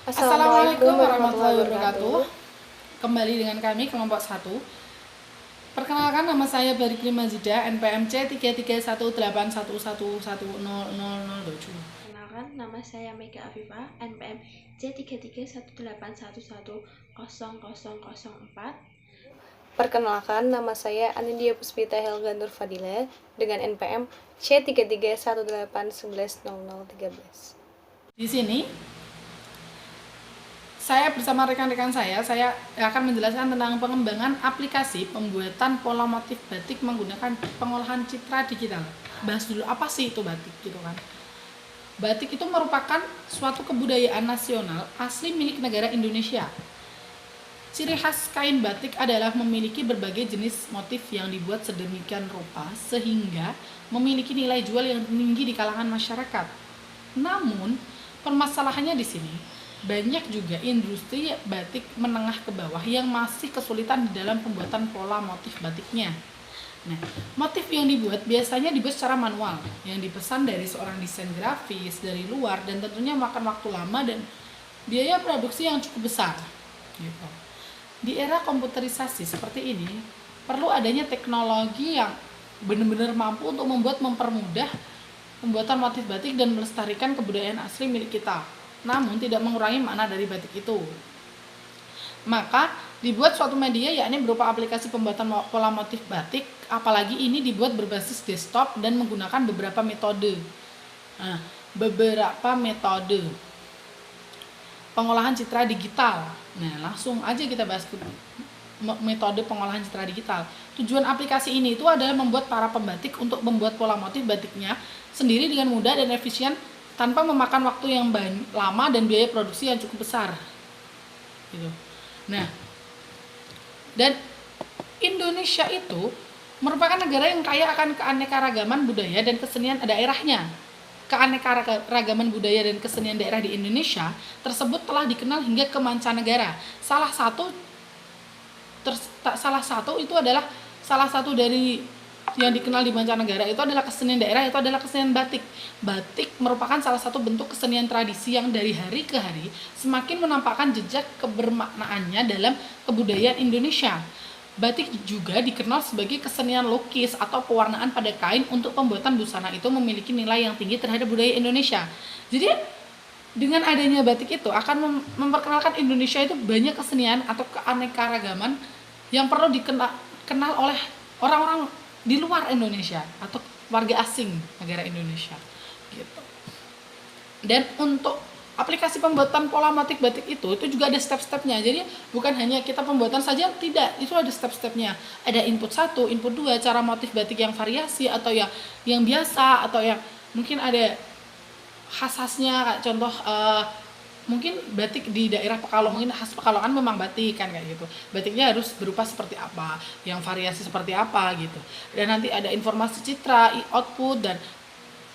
Assalamualaikum warahmatullahi wabarakatuh. Kembali dengan kami kelompok 1. Perkenalkan, nama saya Barikri Mazida, NPM C 3318111100007. Perkenalkan, nama saya Mega Afifah, NPM C 3318111100004. Perkenalkan, nama saya Anindya Puspita Helga Nur Fadila dengan NPM C 33181110013. Di sini saya bersama rekan-rekan saya akan menjelaskan tentang pengembangan aplikasi pembuatan pola motif batik menggunakan pengolahan citra digital. Bahas dulu apa sih itu batik gitu kan. Batik itu merupakan suatu kebudayaan nasional asli milik negara Indonesia. Ciri khas kain batik adalah memiliki berbagai jenis motif yang dibuat sedemikian rupa sehingga memiliki nilai jual yang tinggi di kalangan masyarakat. Namun, permasalahannya di sini, banyak juga industri batik menengah ke bawah yang masih kesulitan di dalam pembuatan pola motif batiknya. Nah, motif yang dibuat biasanya dibuat secara manual, yang dipesan dari seorang desain grafis dari luar dan tentunya makan waktu lama dan biaya produksi yang cukup besar. Gitu. Di era komputerisasi seperti ini, perlu adanya teknologi yang benar-benar mampu untuk mempermudah pembuatan motif batik dan melestarikan kebudayaan asli milik kita, namun tidak mengurangi makna dari batik itu. Maka dibuat suatu media, yakni berupa aplikasi pembuatan pola motif batik, apalagi ini dibuat berbasis desktop dan menggunakan beberapa metode. Pengolahan citra digital. Nah, langsung aja kita bahas metode pengolahan citra digital. Tujuan aplikasi ini itu adalah membuat para pembatik untuk membuat pola motif batiknya sendiri dengan mudah dan efisien tanpa memakan waktu yang lama dan biaya produksi yang cukup besar. Gitu. Nah, dan Indonesia itu merupakan negara yang kaya akan keanekaragaman budaya dan kesenian daerahnya. Keanekaragaman budaya dan kesenian daerah di Indonesia tersebut telah dikenal hingga ke mancanegara. Salah satu dari yang dikenal di mancanegara itu adalah kesenian daerah, itu adalah kesenian batik. Batik merupakan salah satu bentuk kesenian tradisi yang dari hari ke hari semakin menampakkan jejak kebermaknaannya dalam kebudayaan Indonesia. Batik juga dikenal sebagai kesenian lukis atau pewarnaan pada kain untuk pembuatan busana itu memiliki nilai yang tinggi terhadap budaya Indonesia. Jadi dengan adanya batik itu akan memperkenalkan Indonesia itu banyak kesenian atau keanekaragaman yang perlu dikenal oleh orang-orang di luar Indonesia atau warga asing negara Indonesia gitu. Dan untuk aplikasi pembuatan pola motif batik itu juga ada step-stepnya. Jadi bukan hanya kita pembuatan saja, tidak, itu ada step-stepnya. Ada input 1, input 2, cara motif batik yang variasi atau yang biasa atau yang mungkin ada khas-khasnya. Contoh mungkin batik di daerah Pekalongan, mungkin khas Pekalongan memang batik kan kayak gitu. Batiknya harus berupa seperti apa, yang variasi seperti apa gitu. Dan nanti ada informasi citra, output, dan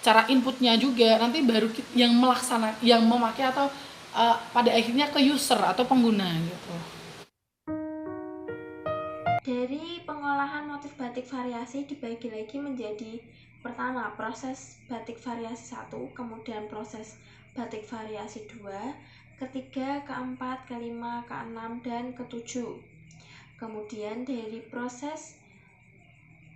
cara inputnya juga nanti baru yang memakai atau pada akhirnya ke user atau pengguna gitu. Dari pengolahan motif batik variasi dibagi lagi menjadi pertama proses batik variasi 1, kemudian proses batik variasi 2, ketiga, keempat, kelima, keenam, dan ketujuh. Kemudian dari proses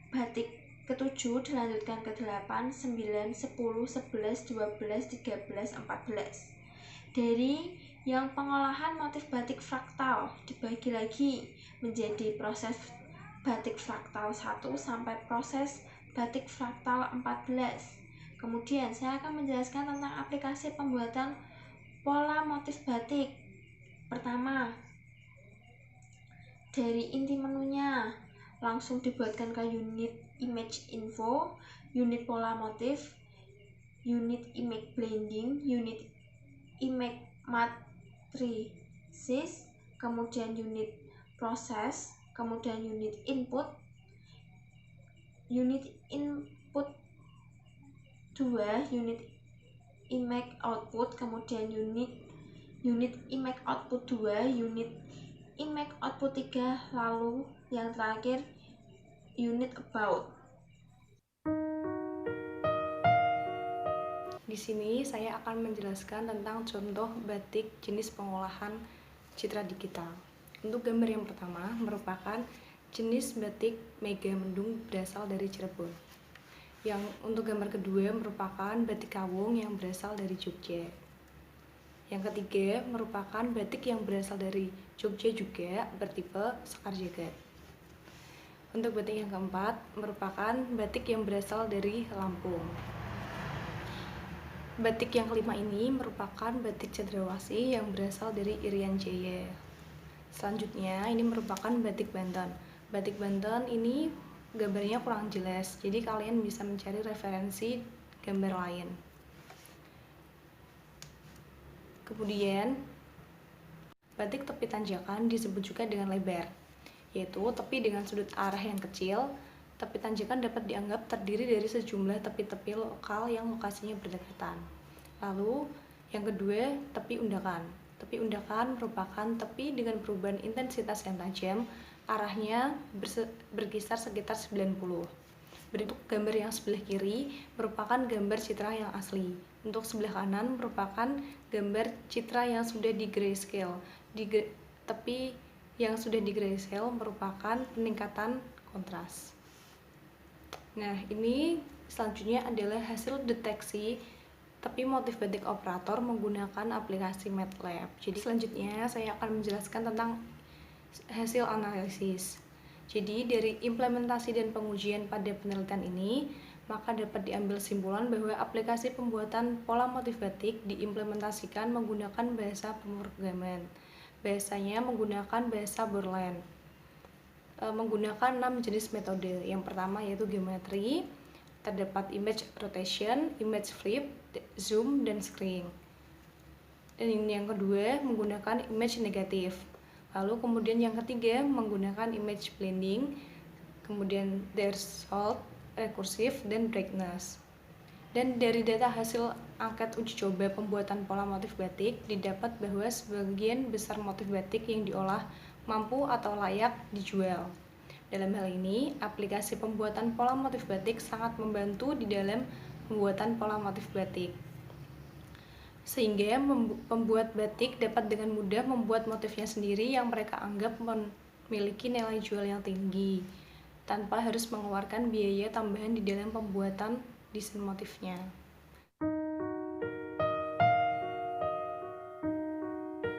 batik ke-7 dilanjutkan ke-8, 9, 10, 11, 12, 13, 14. Dari yang pengolahan motif batik fraktal dibagi lagi menjadi proses batik fraktal 1 sampai proses batik fraktal 14. Kemudian saya akan menjelaskan tentang aplikasi pembuatan pola motif batik. Pertama, dari inti menunya langsung dibuatkan ke unit image info, unit pola motif, unit image blending, unit image matrices, kemudian unit proses, kemudian unit input 2, unit image output, kemudian unit image output 2, unit image output 3, lalu yang terakhir unit about. Di Di sini saya akan menjelaskan tentang contoh batik jenis pengolahan citra digital. Untuk gambar yang pertama merupakan jenis batik Mega Mendung berasal dari Cirebon. Yang untuk gambar kedua merupakan batik Kawung yang berasal dari Jogja. Yang ketiga merupakan batik yang berasal dari Jogja juga bertipe Sekar Jagad. Untuk batik yang keempat merupakan batik yang berasal dari Lampung. Batik yang kelima ini merupakan batik Cendrawasih yang berasal dari Irian Jaya. Selanjutnya ini merupakan batik Banten. Batik Banten ini gambarnya kurang jelas, jadi kalian bisa mencari referensi gambar lain. Kemudian batik tepi tanjakan disebut juga dengan lebar, yaitu tepi dengan sudut arah yang kecil. Tepi tanjakan dapat dianggap terdiri dari sejumlah tepi-tepi lokal yang lokasinya berdekatan. Lalu yang kedua, tepi undakan. Tepi undakan merupakan tepi dengan perubahan intensitas yang tajam, arahnya berkisar sekitar 90. Bentuk gambar yang sebelah kiri merupakan gambar citra yang asli. Untuk sebelah kanan merupakan gambar citra yang sudah di grayscale. Tepi yang sudah di grayscale merupakan peningkatan kontras. Nah, ini selanjutnya adalah hasil deteksi tepi motif batik operator menggunakan aplikasi MATLAB. Jadi selanjutnya saya akan menjelaskan tentang hasil analisis. Jadi dari implementasi dan pengujian pada penelitian ini, maka dapat diambil kesimpulan bahwa aplikasi pembuatan pola motif batik diimplementasikan menggunakan bahasa pemrograman. Bahasanya menggunakan bahasa Borland. Menggunakan 6 jenis metode. Yang pertama yaitu geometri, terdapat image rotation, image flip, zoom, dan screen. Dan yang kedua menggunakan image negatif. Lalu kemudian yang ketiga menggunakan image blending, kemudian threshold, recursive, dan brightness. Dan dari data hasil angket uji coba pembuatan pola motif batik didapat bahwa sebagian besar motif batik yang diolah mampu atau layak dijual. Dalam hal ini, aplikasi pembuatan pola motif batik sangat membantu di dalam pembuatan pola motif batik. Sehingga pembuat batik dapat dengan mudah membuat motifnya sendiri yang mereka anggap memiliki nilai jual yang tinggi, tanpa harus mengeluarkan biaya tambahan di dalam pembuatan desain motifnya.